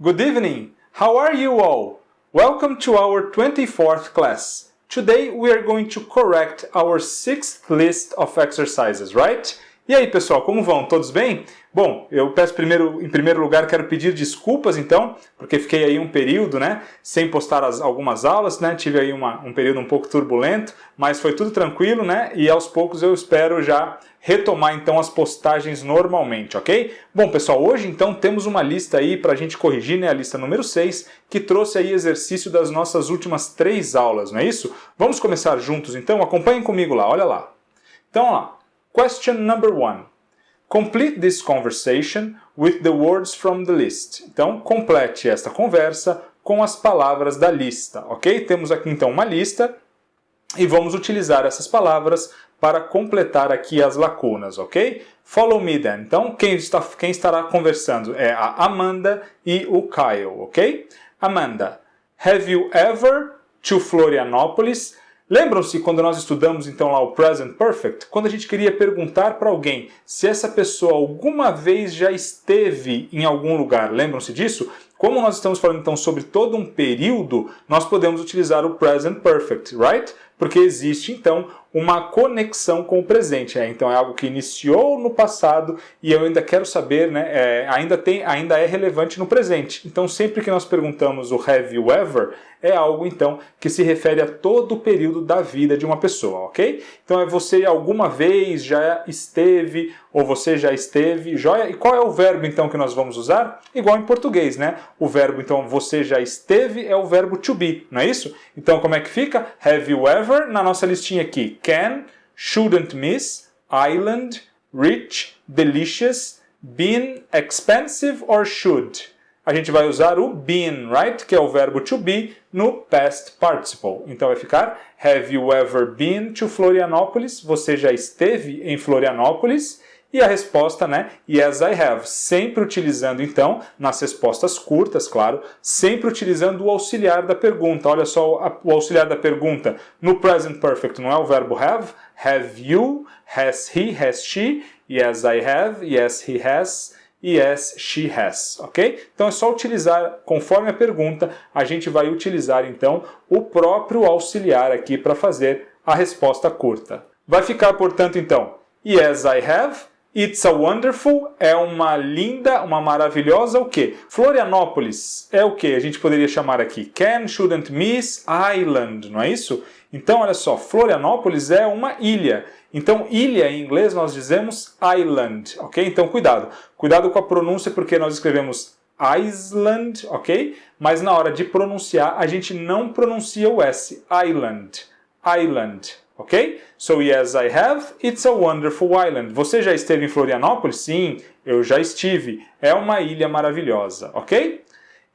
Good evening! How are you all? Welcome to our 24th class. Today we are going to correct our 6th list of exercises, right? E aí pessoal, como vão? Todos bem? Bom, eu peço em primeiro lugar, quero pedir desculpas então, porque fiquei aí um período, né, sem postar algumas aulas, né, tive aí um período um pouco turbulento, mas foi tudo tranquilo, né, e aos poucos eu espero já retomar então as postagens normalmente, ok? Bom pessoal, hoje então temos uma lista aí para a gente corrigir, né, a lista número 6, que trouxe aí exercício das nossas últimas 3 aulas, não é isso? Vamos começar juntos então? Acompanhem comigo lá, olha lá. Então, ó, question number 1. Complete this conversation with the words from the list. Então, complete esta conversa com as palavras da lista, ok? Temos aqui então uma lista e vamos utilizar essas palavras para completar aqui as lacunas, ok? Follow me then. Então, quem estará conversando é a Amanda e o Kyle, ok? Amanda, have you ever to Florianópolis? Lembram-se quando nós estudamos então lá o Present Perfect? Quando a gente queria perguntar para alguém se essa pessoa alguma vez já esteve em algum lugar. Lembram-se disso? Como nós estamos falando então sobre todo um período, nós podemos utilizar o Present Perfect, right? Porque existe então uma conexão com o presente. Então é algo que iniciou no passado e eu ainda quero saber, né? Ainda é relevante no presente. Então sempre que nós perguntamos o have you ever, é algo então que se refere a todo o período da vida de uma pessoa, ok? Então é você alguma vez já esteve ou você já esteve, joia? E qual é o verbo então que nós vamos usar? Igual em português, né? O verbo então você já esteve é o verbo to be, não é isso? Então como é que fica? Have you ever, na nossa listinha aqui, can, shouldn't miss, island, rich, delicious, been, expensive or should. A gente vai usar o been, right? Que é o verbo to be no past participle. Então vai ficar have you ever been to Florianópolis? Você já esteve em Florianópolis? E a resposta, né? Yes, I have. Sempre utilizando, então, nas respostas curtas, claro, sempre utilizando o auxiliar da pergunta. Olha só o auxiliar da pergunta. No present perfect não é o verbo have? Have you? Has he? Has she? Yes, I have. Yes, he has. Yes, she has, ok? Então é só utilizar, conforme a pergunta, a gente vai utilizar então o próprio auxiliar aqui para fazer a resposta curta. Vai ficar, portanto, então, yes, I have, it's a wonderful, é uma linda, uma maravilhosa, o quê? Florianópolis é o quê? A gente poderia chamar aqui can, shouldn't miss, island, não é isso? Então, olha só, Florianópolis é uma ilha. Então, ilha em inglês nós dizemos island, ok? Então, cuidado. Cuidado com a pronúncia porque nós escrevemos Island, ok? Mas na hora de pronunciar, a gente não pronuncia o S. Island. Island, ok? So, yes, I have. It's a wonderful island. Você já esteve em Florianópolis? Sim, eu já estive. É uma ilha maravilhosa, ok?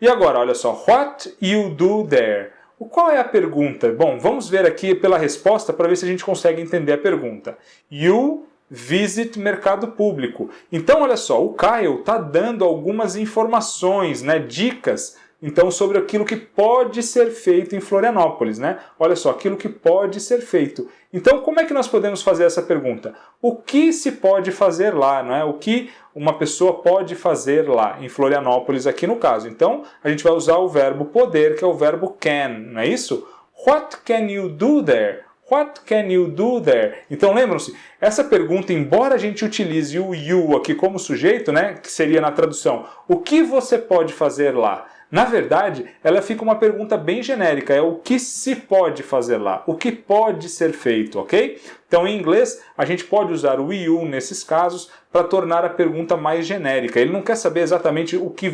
E agora, olha só. What you do there? Qual é a pergunta? Bom, vamos ver aqui pela resposta para ver se a gente consegue entender a pergunta. You visit mercado público. Então, olha só, o Kyle está dando algumas informações, né, dicas, então, sobre aquilo que pode ser feito em Florianópolis, né? Olha só, aquilo que pode ser feito. Então, como é que nós podemos fazer essa pergunta? O que se pode fazer lá, não é? O que uma pessoa pode fazer lá em Florianópolis, aqui no caso. Então, a gente vai usar o verbo poder, que é o verbo can, não é isso? What can you do there? What can you do there? Então, lembram-se, essa pergunta, embora a gente utilize o you aqui como sujeito, né, que seria na tradução, o que você pode fazer lá? Na verdade, ela fica uma pergunta bem genérica, é o que se pode fazer lá, o que pode ser feito, ok? Então, em inglês, a gente pode usar o you nesses casos para tornar a pergunta mais genérica. Ele não quer saber exatamente o que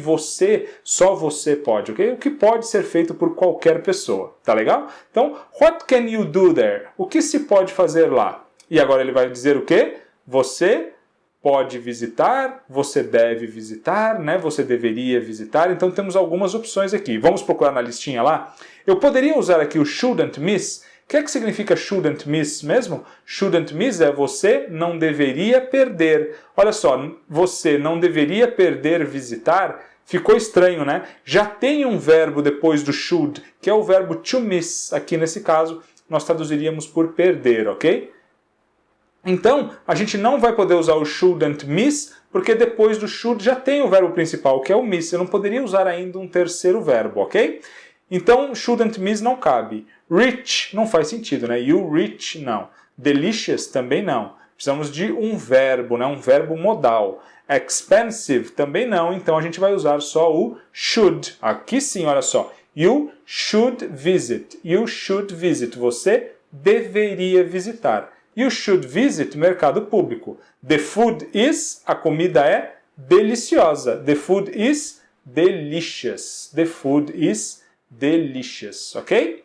só você pode, ok? O que pode ser feito por qualquer pessoa, tá legal? Então, what can you do there? O que se pode fazer lá? E agora ele vai dizer o quê? Você pode visitar, você deve visitar, né? Você deveria visitar. Então temos algumas opções aqui. Vamos procurar na listinha lá. Eu poderia usar aqui o shouldn't miss. O que é que significa shouldn't miss mesmo? Shouldn't miss é você não deveria perder. Olha só, você não deveria perder visitar. Ficou estranho, né? Já tem um verbo depois do should, que é o verbo to miss. Aqui nesse caso, nós traduziríamos por perder, ok? Então, a gente não vai poder usar o shouldn't miss, porque depois do should já tem o verbo principal, que é o miss. Eu não poderia usar ainda um terceiro verbo, ok? Então, shouldn't miss não cabe. Reach não faz sentido, né? You reach, não. Delicious também não. Precisamos de um verbo, né? Um verbo modal. Expensive também não, então a gente vai usar só o should. Aqui sim, olha só. You should visit. You should visit. Você deveria visitar. You should visit mercado público. The food is, a comida é deliciosa. The food is delicious. The food is delicious, ok?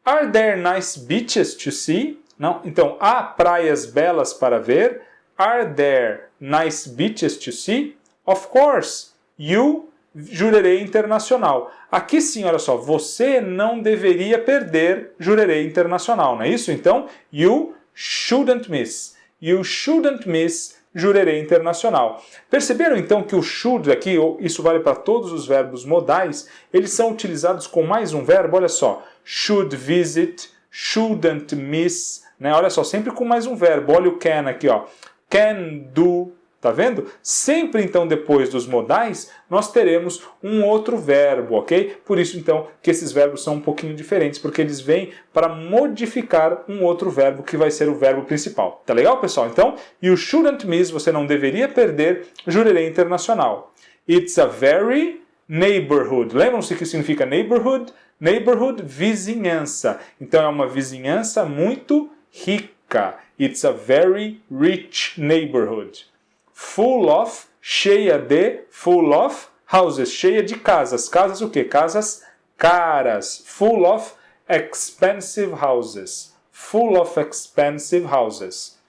Are there nice beaches to see? Não? Então, há praias belas para ver? Are there nice beaches to see? Of course. You, jurerê internacional. Aqui sim, olha só, você não deveria perder jurerê internacional, não é isso? Então, you shouldn't miss. You shouldn't miss jurerê internacional. Perceberam então que o should aqui, isso vale para todos os verbos modais, eles são utilizados com mais um verbo, olha só. Should visit, shouldn't miss, né? Olha só, sempre com mais um verbo. Olha o can aqui, ó. Can do, tá vendo? Sempre então depois dos modais, nós teremos um outro verbo, ok? Por isso então que esses verbos são um pouquinho diferentes, porque eles vêm para modificar um outro verbo que vai ser o verbo principal. Tá legal, pessoal? Então, you shouldn't miss, você não deveria perder jurerê internacional. It's a very neighborhood. Lembram-se o que significa neighborhood? Neighborhood, vizinhança. Então é uma vizinhança muito rica. It's a very rich neighborhood. Full of, cheia de, full of houses, cheia de casas. Casas o quê? Casas caras. Full of expensive houses. Full of expensive houses.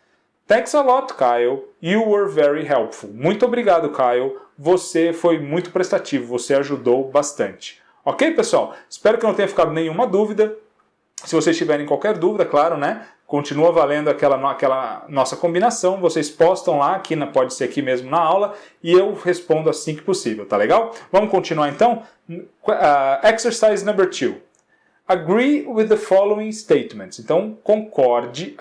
Thanks a lot, Kyle. You were very helpful. Muito obrigado, Kyle. Você foi muito prestativo. Você ajudou bastante. Ok, pessoal? Espero que não tenha ficado nenhuma dúvida. Se vocês tiverem qualquer dúvida, claro, né? Continua valendo aquela nossa combinação. Vocês postam lá, pode ser aqui mesmo na aula, e eu respondo assim que possível, tá legal? Vamos continuar então? Exercise number 2. Agree with the following statements. Então, concorde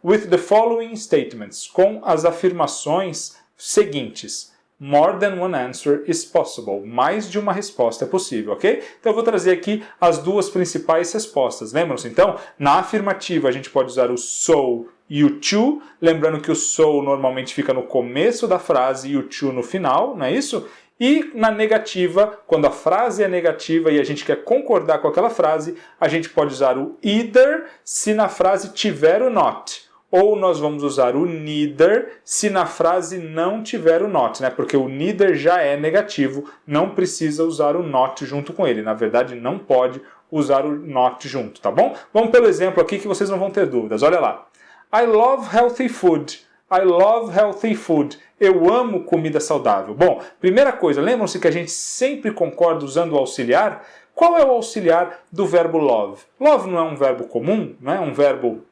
with the following statements, com as afirmações seguintes. More than one answer is possible. Mais de uma resposta é possível, ok? Então eu vou trazer aqui as duas principais respostas. Lembram-se? Então, na afirmativa a gente pode usar o so e o to. Lembrando que o so normalmente fica no começo da frase e o to no final, não é isso? E na negativa, quando a frase é negativa e a gente quer concordar com aquela frase, a gente pode usar o either se na frase tiver o not. Ou nós vamos usar o neither se na frase não tiver o not, né? Porque o neither já é negativo, não precisa usar o not junto com ele. Na verdade, não pode usar o not junto, tá bom? Vamos pelo exemplo aqui que vocês não vão ter dúvidas. Olha lá. I love healthy food. I love healthy food. Eu amo comida saudável. Bom, primeira coisa, lembram-se que a gente sempre concorda usando o auxiliar? Qual é o auxiliar do verbo love? Love não é um verbo comum, não é um verbo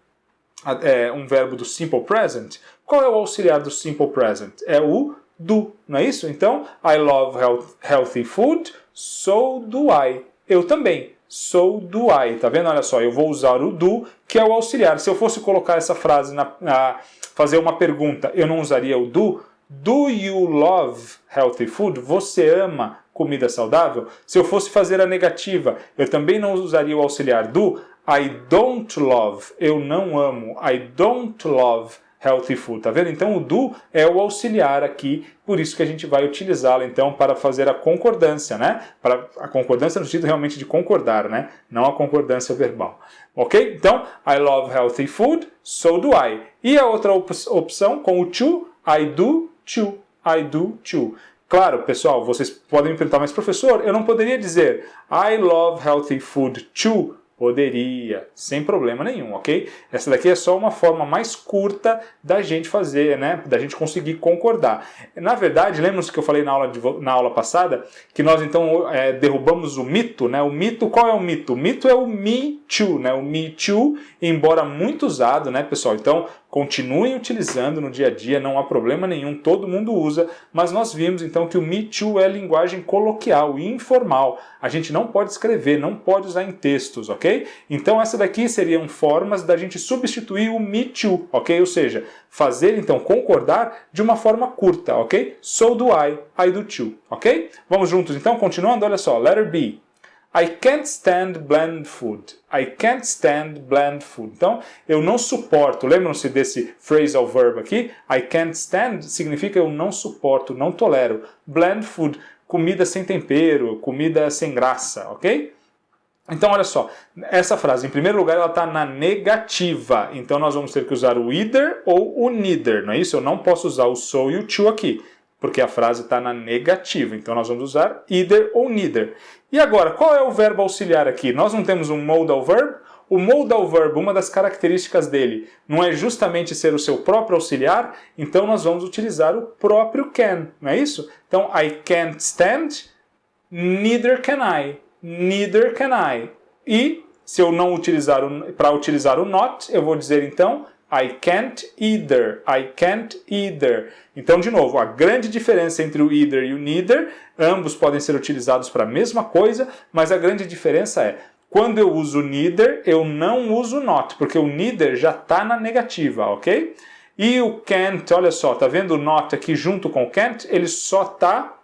do simple present. Qual é o auxiliar do simple present? É o do, não é isso? Então, I love healthy food, so do I. Eu também, so do I. Tá vendo? Olha só, eu vou usar o do, que é o auxiliar. Se eu fosse colocar essa frase, fazer uma pergunta, eu não usaria o do? Do you love healthy food? Você ama comida saudável? Se eu fosse fazer a negativa, eu também não usaria o auxiliar do. I don't love, eu não amo. I don't love healthy food, tá vendo? Então o do é o auxiliar aqui, por isso que a gente vai utilizá-lo então para fazer a concordância, né? Para a concordância no sentido realmente de concordar, né? Não a concordância verbal. Ok? Então, I love healthy food, so do I. E a outra opção com o to, I do too. I do too. Claro, pessoal, vocês podem me perguntar, mas professor, eu não poderia dizer I love healthy food too? Poderia, sem problema nenhum, ok? Essa daqui é só uma forma mais curta da gente fazer, né? Da gente conseguir concordar. Na verdade, lembram-se que eu falei na aula passada que nós então derrubamos o mito, né? O mito, qual é o mito? O mito é o me too, né? O me too, embora muito usado, né, pessoal? Então, continuem utilizando no dia a dia, não há problema nenhum, todo mundo usa, mas nós vimos então que o me too é linguagem coloquial e informal. A gente não pode escrever, não pode usar em textos, ok? Então essa daqui seriam formas da gente substituir o me too, ok? Ou seja, fazer então concordar de uma forma curta, ok? So do I do too, ok? Vamos juntos então, continuando, olha só, letter B. I can't stand bland food. I can't stand bland food. Então, eu não suporto. Lembram-se desse phrasal verb aqui? I can't stand significa eu não suporto, não tolero. Bland food, comida sem tempero, comida sem graça, ok? Então, olha só, essa frase, em primeiro lugar, ela está na negativa. Então, nós vamos ter que usar o either ou o neither, não é isso? Eu não posso usar o so e o to aqui, porque a frase está na negativa. Então, nós vamos usar either ou neither. E agora, qual é o verbo auxiliar aqui? Nós não temos um modal verb? O modal verb, uma das características dele, não é justamente ser o seu próprio auxiliar? Então, nós vamos utilizar o próprio can, não é isso? Então, I can't stand, neither can I. Neither can I. E, se eu não utilizar para utilizar o not, eu vou dizer então I can't either. I can't either. Então, de novo, a grande diferença entre o either e o neither, ambos podem ser utilizados para a mesma coisa, mas a grande diferença é, quando eu uso neither, eu não uso not, porque o neither já está na negativa, ok? E o can't, olha só, tá vendo o not aqui junto com o can't? Ele só está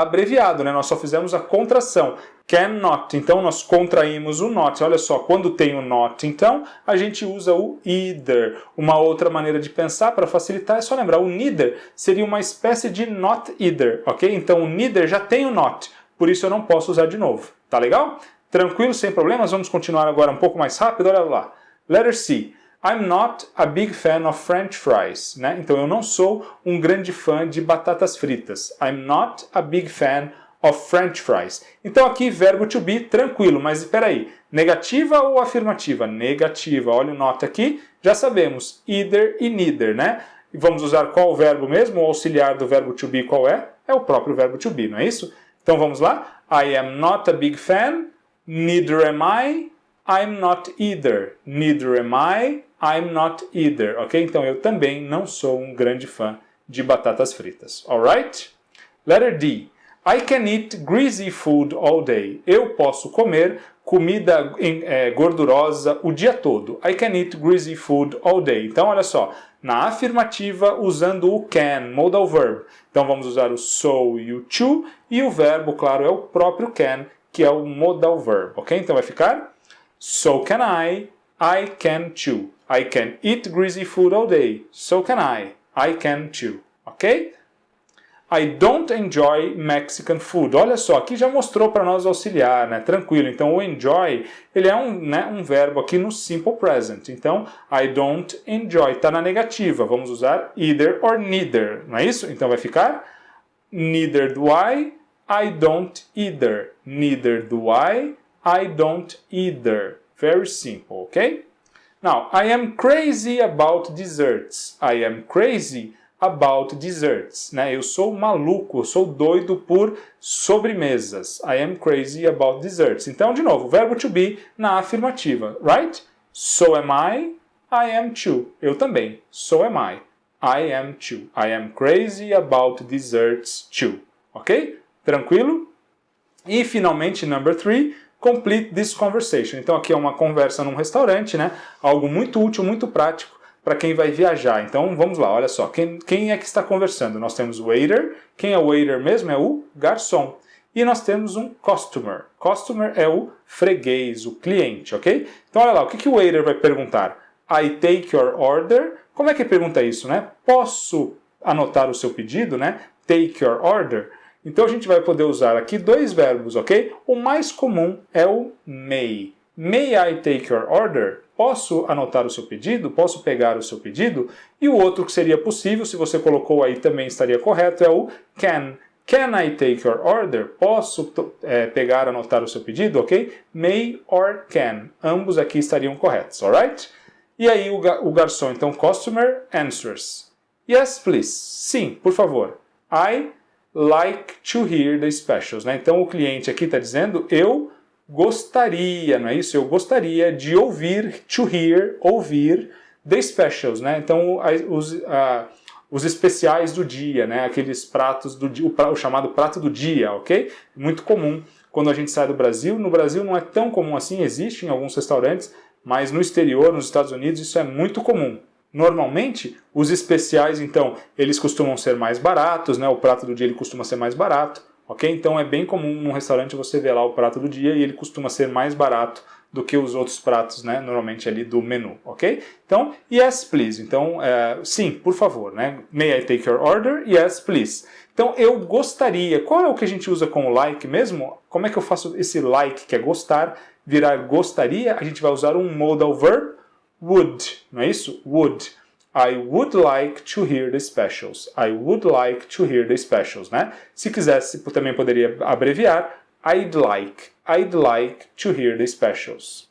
abreviado, né? Nós só fizemos a contração. Cannot, então nós contraímos o not. Olha só, quando tem o not, então, a gente usa o either. Uma outra maneira de pensar, para facilitar, é só lembrar, o neither seria uma espécie de not either, ok? Então o neither já tem o not, por isso eu não posso usar de novo. Tá legal? Tranquilo, sem problemas? Vamos continuar agora um pouco mais rápido, olha lá. Letter C. I'm not a big fan of French fries. Né? Então eu não sou um grande fã de batatas fritas. I'm not a big fan of French fries. Então aqui verbo to be, tranquilo, mas espera aí. Negativa ou afirmativa? Negativa. Olha o not aqui, já sabemos. Either e neither, né? E vamos usar qual verbo mesmo? O auxiliar do verbo to be qual é? É o próprio verbo to be, não é isso? Então vamos lá. I am not a big fan. Neither am I. I'm not either. Neither am I. I'm not either, ok? Então eu também não sou um grande fã de batatas fritas, alright? Letter D. I can eat greasy food all day. Eu posso comer comida gordurosa o dia todo. I can eat greasy food all day. Então olha só, na afirmativa usando o can, modal verb. Então vamos usar o so e o to, e o verbo, claro, é o próprio can, que é o modal verb, ok? Então vai ficar so can I can too. I can eat greasy food all day. So can I can too. Ok? I don't enjoy Mexican food. Olha só, aqui já mostrou para nós auxiliar, né? Tranquilo. Então, o enjoy, ele é um verbo aqui no simple present. Então, I don't enjoy. Está na negativa. Vamos usar either or neither. Não é isso? Então, vai ficar neither do I don't either. Neither do I don't either. Very simple, ok? Now, I am crazy about desserts. I am crazy about desserts. Né? Eu sou maluco, eu sou doido por sobremesas. I am crazy about desserts. Então, de novo, verbo to be na afirmativa, right? So am I am too. Eu também. So am I am too. I am crazy about desserts too. Ok? Tranquilo? E, finalmente, number 3. Complete this conversation. Então aqui é uma conversa num restaurante, né? Algo muito útil, muito prático para quem vai viajar. Então vamos lá, olha só. Quem é que está conversando? Nós temos o waiter. Quem é o waiter mesmo? É o garçom. E nós temos um customer. Customer é o freguês, o cliente, ok? Então olha lá, o que o waiter vai perguntar? I take your order. Como é que pergunta isso, né? Posso anotar o seu pedido, né? Take your order. Então a gente vai poder usar aqui dois verbos, ok? O mais comum é o may. May I take your order? Posso anotar o seu pedido? Posso pegar o seu pedido? E o outro que seria possível, se você colocou aí também estaria correto, é o can. Can I take your order? Posso pegar, anotar o seu pedido, ok? May or can. Ambos aqui estariam corretos, alright? E aí o garçom, então, customer answers. Yes, please. Sim, por favor. I like to hear the specials. Né? Então o cliente aqui está dizendo, eu gostaria, não é isso? Eu gostaria de ouvir, to hear, ouvir the specials, né? Então os especiais do dia, né? Aqueles pratos do dia, o chamado prato do dia, ok? Muito comum quando a gente sai do Brasil. No Brasil não é tão comum assim, existe em alguns restaurantes, mas no exterior, nos Estados Unidos, isso é muito comum. Normalmente, os especiais, então, eles costumam ser mais baratos, né? O prato do dia ele costuma ser mais barato, ok? Então é bem comum num restaurante você ver lá o prato do dia e ele costuma ser mais barato do que os outros pratos, né? Normalmente ali do menu, ok? Então, yes, please. Então, sim, por favor, né? May I take your order? Yes, please. Então, eu gostaria. Qual é o que a gente usa com o like mesmo? Como é que eu faço esse like, que é gostar, virar gostaria? A gente vai usar um modal verb, would, não é isso? Would. I would like to hear the specials. I would like to hear the specials, né? Se quisesse, também poderia abreviar. I'd like to hear the specials.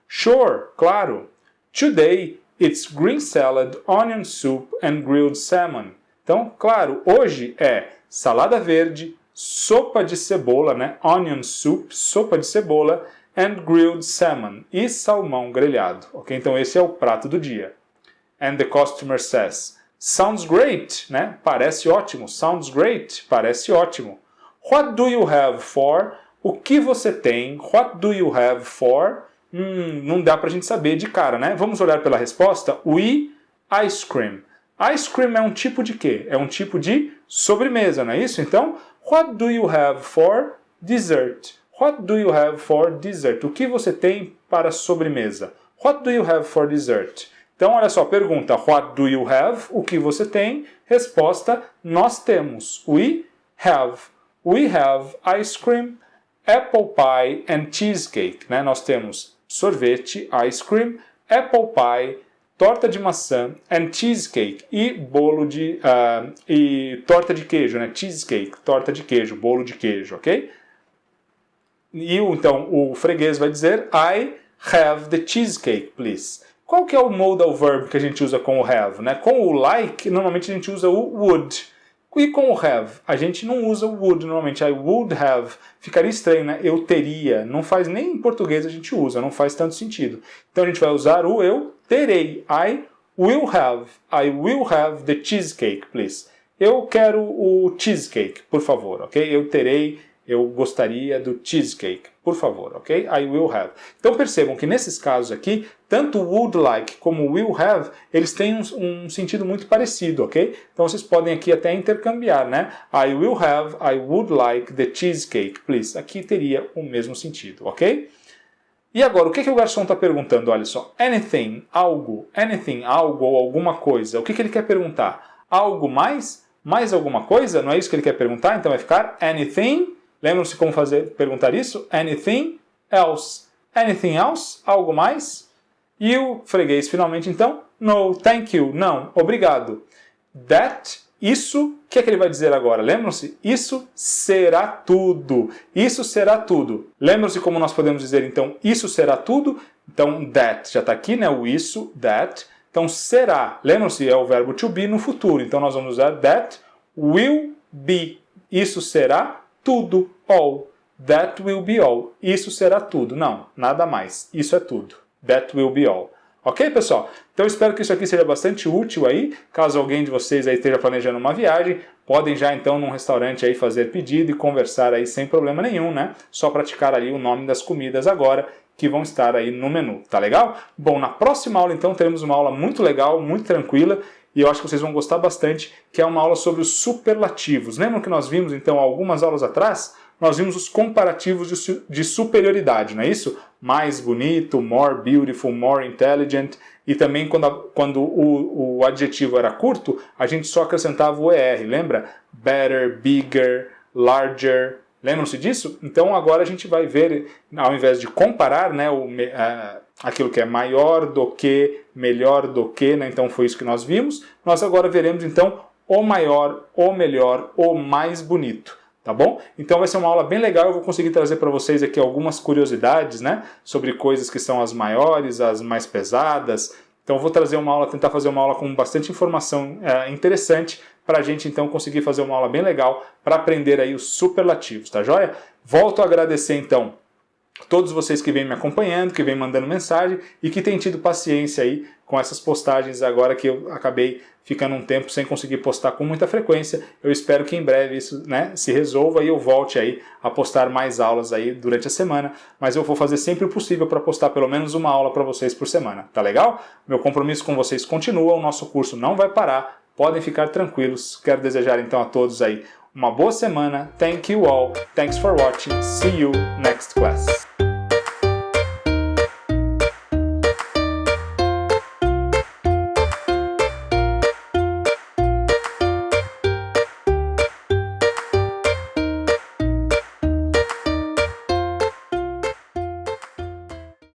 Sure, claro. Today it's green salad, onion soup and grilled salmon. Então, claro, hoje é salada verde, sopa de cebola, né? Onion soup, sopa de cebola, and grilled salmon, e salmão grelhado. Ok? Então esse é o prato do dia. And the customer says, sounds great, né? Parece ótimo. Sounds great, parece ótimo. What do you have for? O que você tem? What do you have for? Não dá pra gente saber de cara, né? Vamos olhar pela resposta. We ice cream. Ice cream é um tipo de quê? É um tipo de sobremesa, não é isso? Então, what do you have for dessert? What do you have for dessert? O que você tem para sobremesa? What do you have for dessert? Então, olha só, pergunta, what do you have? O que você tem? Resposta, nós temos. We have. We have ice cream, apple pie and cheesecake. Né? Nós temos sorvete, ice cream, apple pie, torta de maçã and cheesecake e bolo de e torta de queijo, né? Cheesecake, torta de queijo, bolo de queijo, ok? E então o freguês vai dizer I have the cheesecake, please. Qual que é o modal verb que a gente usa com o have, né? Com o like, normalmente a gente usa o would. E com o have, a gente não usa o would normalmente. I would have. Ficaria estranho, né? Eu teria. Não faz nem em português a gente usa, não faz tanto sentido. Então a gente vai usar o eu terei. I will have. I will have the cheesecake, please. Eu quero o cheesecake, por favor, ok? Eu terei, eu gostaria do cheesecake, por favor, ok? I will have. Então percebam que nesses casos aqui, tanto would like como will have, eles têm um sentido muito parecido, ok? Então vocês podem aqui até intercambiar, né? I will have, I would like the cheesecake, please. Aqui teria o mesmo sentido, ok? E agora, o que o garçom está perguntando? Olha só, anything, algo ou alguma coisa. O que ele quer perguntar? Algo mais? Mais alguma coisa? Não é isso que ele quer perguntar? Então vai ficar anything. Lembram-se como perguntar isso? Anything else. Anything else? Algo mais? E o freguês finalmente então? No, thank you. Não, obrigado. That, isso, o que ele vai dizer agora? Lembram-se? Isso será tudo. Isso será tudo. Lembram-se como nós podemos dizer então isso será tudo? Então that já está aqui, né? O isso, that. Então será. Lembram-se? É o verbo to be no futuro. Então nós vamos usar that will be. Isso será tudo. All. That will be all. Isso será tudo. Não, nada mais. Isso é tudo. That will be all. Ok, pessoal? Então espero que isso aqui seja bastante útil aí. Caso alguém de vocês aí esteja planejando uma viagem, podem já então num restaurante aí fazer pedido e conversar aí sem problema nenhum, né? Só praticar ali o nome das comidas agora que vão estar aí no menu, tá legal? Bom, na próxima aula então teremos uma aula muito legal, muito tranquila, e eu acho que vocês vão gostar bastante, que é uma aula sobre os superlativos. Lembram que nós vimos então algumas aulas atrás? Nós vimos os comparativos de superioridade, não é isso? Mais bonito, more beautiful, more intelligent. E também quando o adjetivo era curto, a gente só acrescentava o ER, lembra? Better, bigger, larger. Lembram-se disso? Então agora a gente vai ver, ao invés de comparar, né, aquilo que é maior do que, melhor do que, né? Então foi isso que nós vimos. Nós agora veremos então o maior, o melhor, o mais bonito. Tá bom? Então vai ser uma aula bem legal, eu vou conseguir trazer para vocês aqui algumas curiosidades, né? Sobre coisas que são as maiores, as mais pesadas. Então eu vou trazer uma aula, tentar fazer uma aula com bastante informação interessante para a gente então conseguir fazer uma aula bem legal para aprender aí os superlativos, tá joia? Volto a agradecer então todos vocês que vêm me acompanhando, que vêm mandando mensagem e que têm tido paciência aí com essas postagens agora que eu acabei ficando um tempo sem conseguir postar com muita frequência. Eu espero que em breve isso, né, se resolva e eu volte aí a postar mais aulas aí durante a semana, mas eu vou fazer sempre o possível para postar pelo menos uma aula para vocês por semana, tá legal? Meu compromisso com vocês continua, o nosso curso não vai parar, podem ficar tranquilos. Quero desejar então a todos aí uma boa semana. Thank you all. Thanks for watching. See you next class.